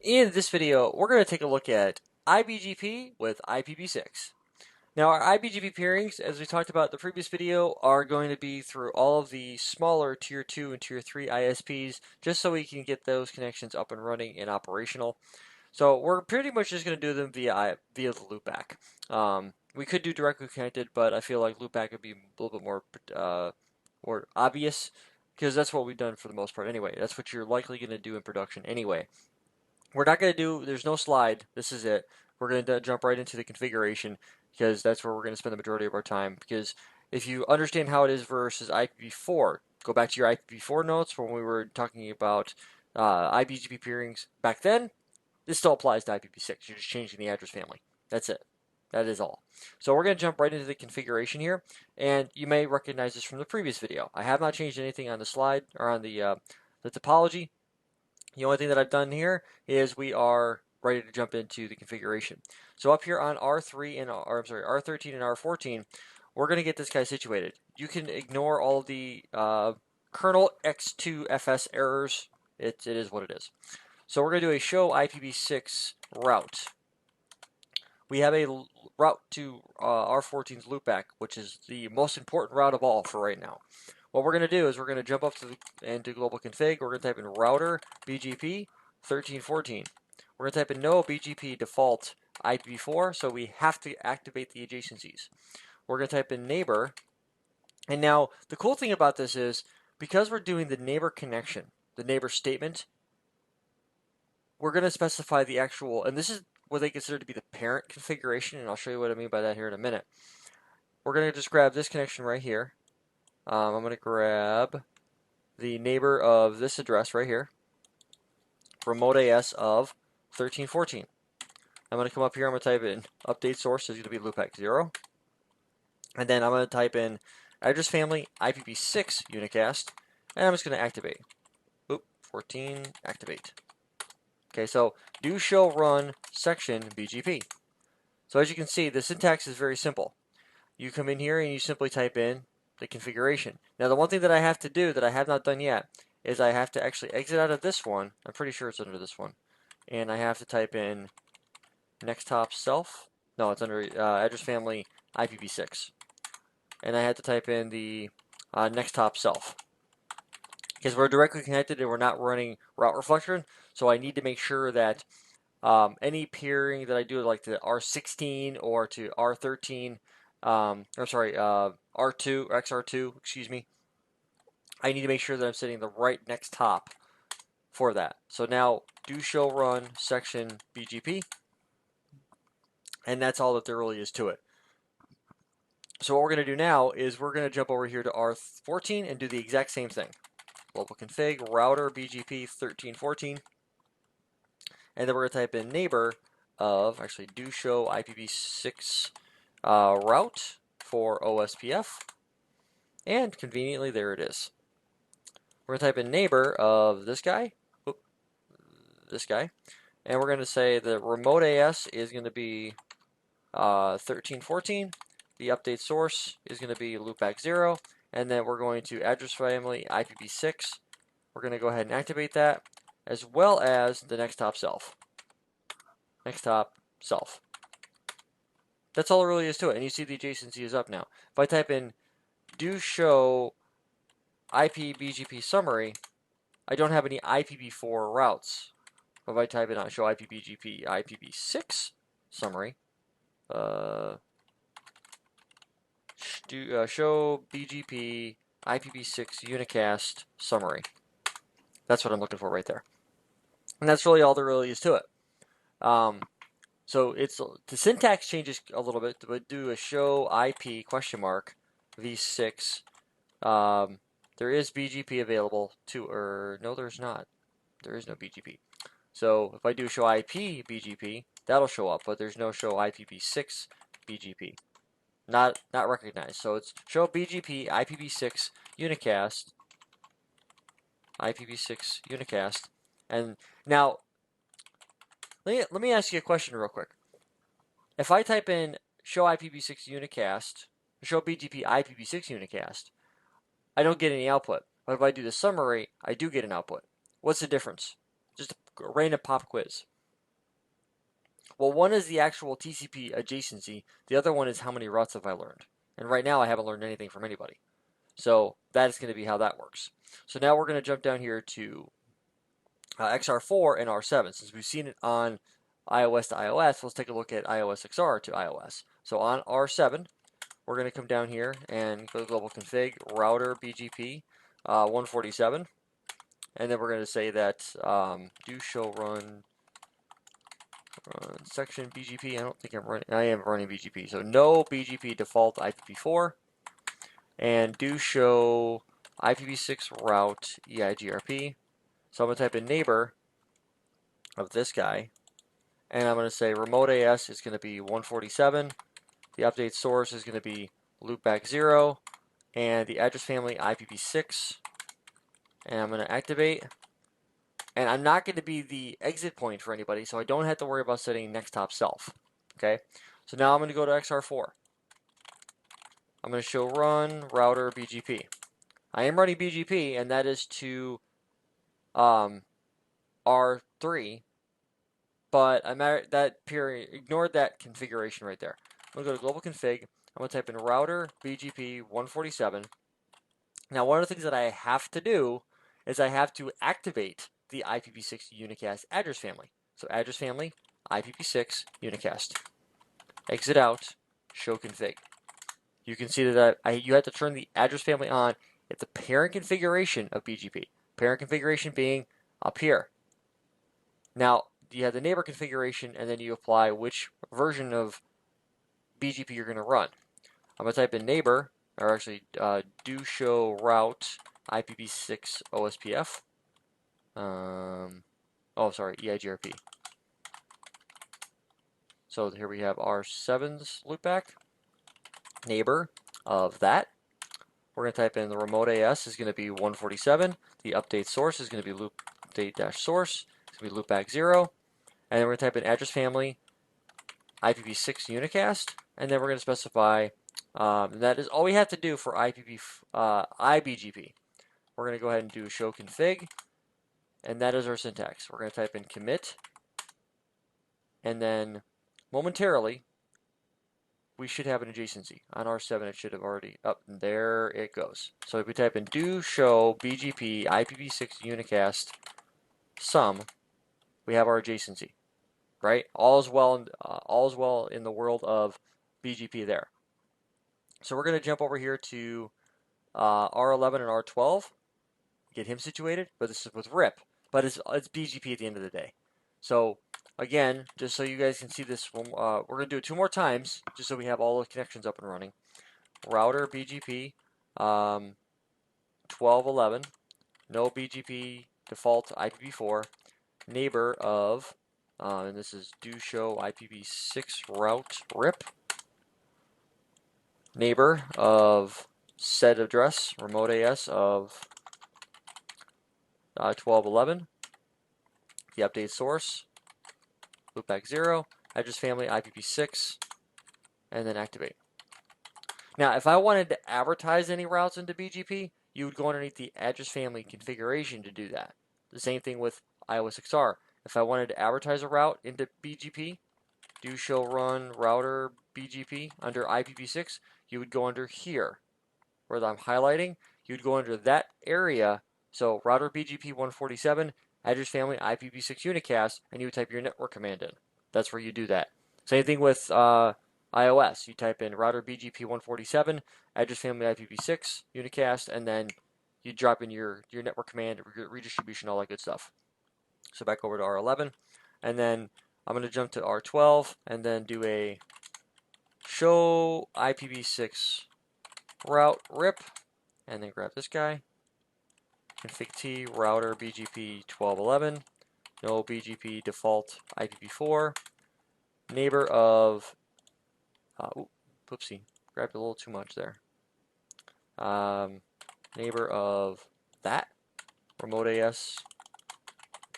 In this video, we're going to take a look at iBGP with IPv6. Now, our iBGP peerings, as we talked about in the previous video, are going to be through all of the smaller Tier 2 and Tier 3 ISPs, just so we can get those connections up and running and operational. So we're pretty much just going to do them via the loopback. We could do directly connected, but I feel like loopback would be a little bit more obvious, because that's what we've done for the most part anyway. That's what you're likely going to do in production anyway. We're not going to do, there's no slide. This is it. We're going to jump right into the configuration because that's where we're going to spend the majority of our time. Because if you understand how it is versus IPv4, go back to your IPv4 notes when we were talking about iBGP peerings back then. This still applies to IPv6. You're just changing the address family. That's it. That is all. So we're going to jump right into the configuration here, and you may recognize this from the previous video. I have not changed anything on the slide or on the topology. The only thing that I've done here is we are ready to jump into the configuration. So up here on R13 and R14, we're going to get this guy situated. You can ignore all of the kernel x2fs errors. It is what it is. So we're going to do a show IPv6 route. We have a route to R14's loopback, which is the most important route of all for right now. What we're going to do is we're going to jump up to into global config. We're going to type in router BGP 1314. We're going to type in no BGP default IPv4, so we have to activate the adjacencies. We're going to type in neighbor. And now the cool thing about this is because we're doing the neighbor connection, the neighbor statement, we're going to specify the actual, and this is what they consider to be the parent configuration, and I'll show you what I mean by that here in a minute. We're going to just grab this connection right here. I'm going to grab the neighbor of this address right here, remote AS of 1314. I'm going to come up here, I'm going to type in update source is going to be loopback 0. And then I'm going to type in address family IPv6 unicast, and I'm just going to activate. 14, activate. Okay, so do show run section BGP. So as you can see, the syntax is very simple. You come in here and you simply type in the configuration. Now the one thing that I have to do that I have not done yet is I have to actually exit out of this one. I'm pretty sure it's under this one. And I have to type in next top self. No, it's under address family IPv6. And I have to type in the next top self. Because we're directly connected and we're not running route reflection, so I need to make sure that any peering that I do, like to R16 or to R13, R2 or XR2, excuse me, I need to make sure that I'm setting the right next top for that. So now do show run section BGP, and that's all that there really is to it. So what we're going to do now is we're going to jump over here to R14 and do the exact same thing. Global config router BGP 1314. And then we're going to type in neighbor of, actually do show IPv6 route for OSPF. And conveniently, there it is. We're going to type in neighbor of this guy. This guy. And we're going to say the remote AS is going to be 1314. The update source is going to be loopback 0. And then we're going to address family IPv6. We're going to go ahead and activate that, as well as the next top self. Next top self. That's all there really is to it. And you see the adjacency is up now. If I type in do show IPBGP summary, I don't have any IPv4 routes. If I type in on show IPBGP IPv6 summary, show BGP IPv6 unicast summary. That's what I'm looking for right there. And that's really all there really is to it. So it's the syntax changes a little bit, but do a show IP question mark v6. There is BGP available to, or no, there's not. There is no BGP. So if I do show IP BGP, that'll show up, but there's no show IPv6 BGP. Not recognized. So it's show BGP IPv6 unicast. IPv6 unicast. And now let me ask you a question real quick. If I type in show IPv6 unicast, show BGP IPv6 unicast, I don't get any output. But if I do the summary, I do get an output. What's the difference? Just a random pop quiz. Well, one is the actual TCP adjacency. The other one is how many routes have I learned. And right now I haven't learned anything from anybody. So that is going to be how that works. So now we're going to jump down here to XR4 and R7. Since we've seen it on iOS to iOS, let's take a look at iOS XR to iOS. So on R7, we're going to come down here and go to global config, router BGP 147. And then we're going to say that do show run section BGP. I don't think I'm running. I am running BGP. So no BGP default IPv4. And do show IPv6 route EIGRP. So I'm going to type in neighbor of this guy. And I'm going to say remote AS is going to be 147. The update source is going to be loopback 0. And the address family IPv6. And I'm going to activate. And I'm not going to be the exit point for anybody, so I don't have to worry about setting next top self. Okay, so now I'm going to go to XR4. I'm going to show run router BGP. I am running BGP, and that is to R3, but I'm at that period. Ignore that configuration right there. I'm going to go to global config. I'm going to type in router BGP 147. Now, one of the things that I have to do is I have to activate the IPv6 unicast address family. So address family, IPv6 unicast. Exit out, show config. You can see that you have to turn the address family on at the parent configuration of BGP. Parent configuration being up here. Now, you have the neighbor configuration, and then you apply which version of BGP you're going to run. I'm going to type in neighbor, or actually do show route IPv6 OSPF. EIGRP. So here we have R7's loopback. Neighbor of that. We're going to type in the remote AS is going to be 147. The update source is going to be loop update-source. It's going to be loopback 0. And then we're going to type in address family IPv6 unicast. And then we're going to specify, that is all we have to do for iBGP. We're going to go ahead and do show config. And that is our syntax. We're going to type in commit. And then momentarily, we should have an adjacency. On R7, it should have already up. And there it goes. So if we type in do show BGP IPv6 unicast sum, we have our adjacency. Right? All is well in the world of BGP there. So we're going to jump over here to R11 and R12. Get him situated, but this is with RIP. But it's BGP at the end of the day. So again, just so you guys can see this, we're going to do it 2 more times, just so we have all the connections up and running. Router BGP 1211, no BGP default IPv4, neighbor of, and this is do show IPv6 route RIP, neighbor of set address remote AS of 1211, the update source, loopback 0, address family IPv6, and then activate. Now, if I wanted to advertise any routes into BGP, you would go underneath the address family configuration to do that. The same thing with iOS XR. If I wanted to advertise a route into BGP, do show run router BGP under IPv6, you would go under here, where I'm highlighting. You'd go under that area. So router BGP 147, address family IPv6 unicast, and you would type your network command in. That's where you do that. Same thing with iOS. You type in router BGP 147, address family IPv6 unicast, and then you drop in your network command, redistribution, all that good stuff. So back over to R11, and then I'm going to jump to R12, and then do a show IPv6 route RIP, and then grab this guy. Config T router BGP 1211, no BGP default IPv4, neighbor of, whoopsie, grabbed a little too much there. Neighbor of that, remote AS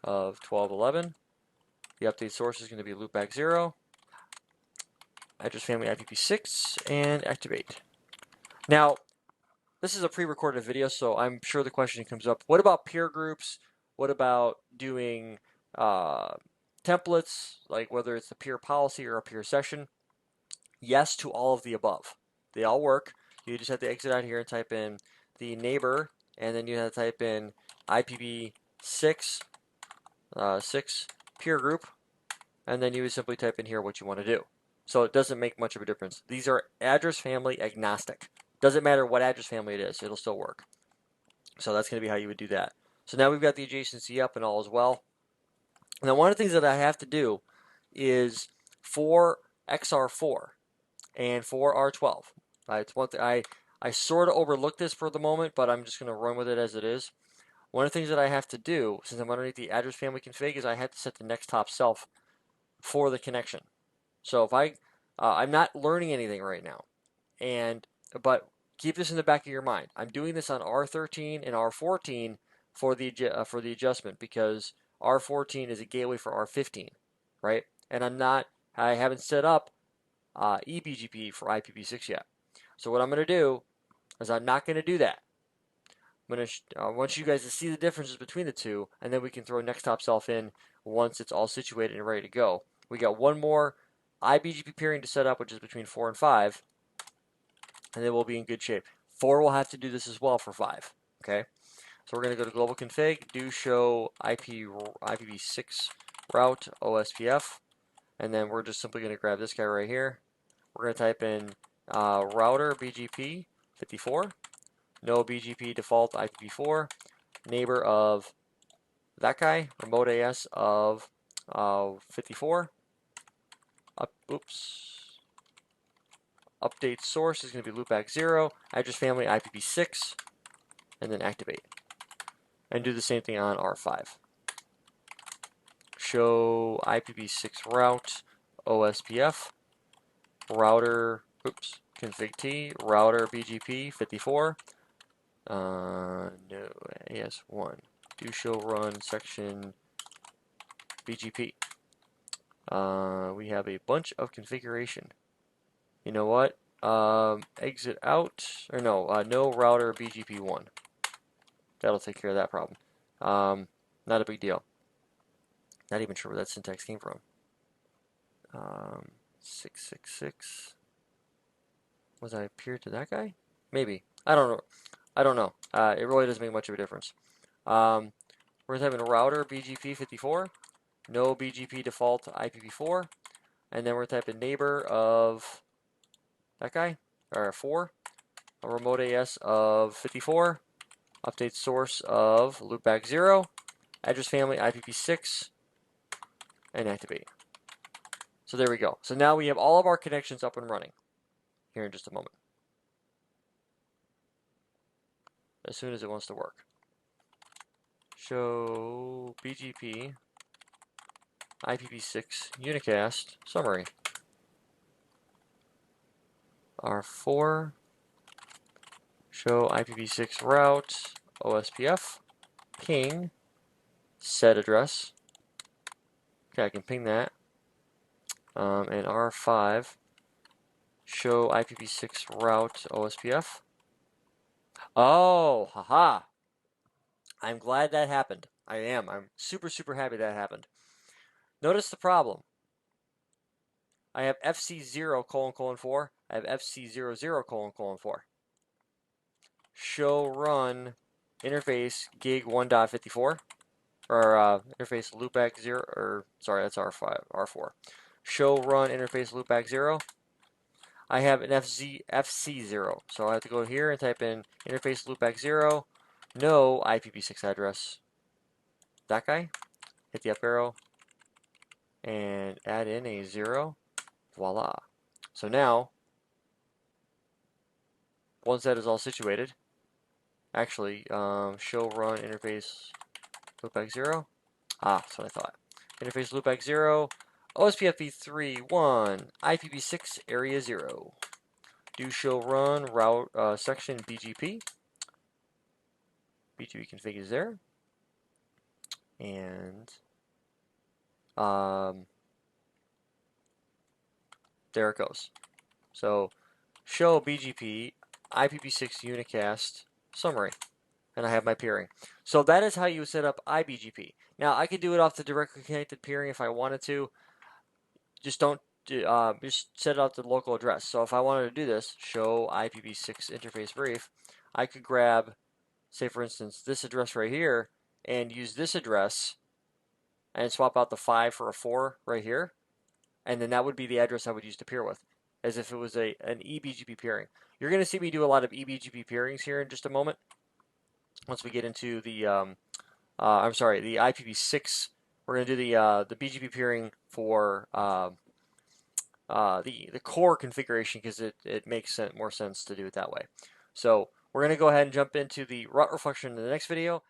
of 1211. The update source is going to be loopback 0, address family IPv6, and activate. Now, this is a pre-recorded video, so I'm sure the question comes up, what about peer groups? What about doing templates, like whether it's a peer policy or a peer session, yes to all of the above. They all work. You just have to exit out here and type in the neighbor, and then you have to type in IPv6 6 peer group, and then you would simply type in here what you want to do. So it doesn't make much of a difference. These are address family agnostic. Doesn't matter what address family it is, it'll still work. So that's going to be how you would do that. So now we've got the adjacency up and all as well. Now one of the things that I have to do is for XR4 and for R12. It's one thing I sort of overlooked this for the moment, but I'm just going to run with it as it is. One of the things that I have to do, since I'm underneath the address family config, is I have to set the next top self for the connection. So if I'm not learning anything right now, but keep this in the back of your mind. I'm doing this on R13 and R14 for the adjustment because R14 is a gateway for R15, right? And I haven't set up iBGP for IPv6 yet. So what I'm going to do is I'm not going to do that. I want you guys to see the differences between the two, and then we can throw next top self in once it's all situated and ready to go. We got one more iBGP peering to set up, which is between 4 and 5, and then we'll be in good shape. 4 will have to do this as well for 5. Okay, so we're going to go to global config, do show IPv6 route OSPF, and then we're just simply going to grab this guy right here. We're going to type in router BGP 54. No BGP default IPv4, neighbor of that guy, remote AS of 54. Update source is going to be loopback 0, address family IPv6, and then activate. And do the same thing on R5. Show IPv6 route OSPF, router, config T, router BGP 54. No, AS1. Do show run section BGP. We have a bunch of configuration. You know what? Exit out, or no, no router BGP1. That'll take care of that problem. Not a big deal. Not even sure where that syntax came from. 666. Was I peered to that guy? Maybe. I don't know. It really doesn't make much of a difference. We're having a router BGP 54, no BGP default IPv4, and then we're typing neighbor of that guy, or 4, a remote AS of 54, update source of loopback 0, address family IPv6, and activate. So there we go. So now we have all of our connections up and running here in just a moment, as soon as it wants to work. Show BGP IPv6 unicast summary. R4, show IPv6 route OSPF, ping, set address. Okay, I can ping that. And R5, show IPv6 route OSPF. Oh, haha. I'm glad that happened. I am. I'm super, super happy that happened. Notice the problem. I have FC0::4. I have FC00::4. Show run interface gig 1.54. Or interface loopback 0. Or sorry, that's R5, R4. Show run interface loopback 0. I have an FC0. So I have to go here and type in interface loopback 0. No IPv6 address. That guy. Hit the up arrow. And add in a 0. Voila. So now, once that is all situated, actually, show run interface loopback 0. That's what I thought. Interface loopback 0. OSPF v3 1 IPv6 area 0. Do show run route section BGP. BGP config is there. And there it goes. So show BGP IPv6 unicast summary. and I have my peering. So that is how you set up iBGP. Now I could do it off the directly connected peering if I wanted to. Just don't just set it out the local address. So if I wanted to do this, show IPv6 interface brief, I could grab, say for instance, this address right here and use this address and swap out the 5 for a 4 right here, and then that would be the address I would use to peer with, as if it was an eBGP peering. You're going to see me do a lot of eBGP peerings here in just a moment. Once we get into the, the IPv6, we're going to do the BGP peering for the core configuration because it makes more sense to do it that way. So we're going to go ahead and jump into the route reflection in the next video.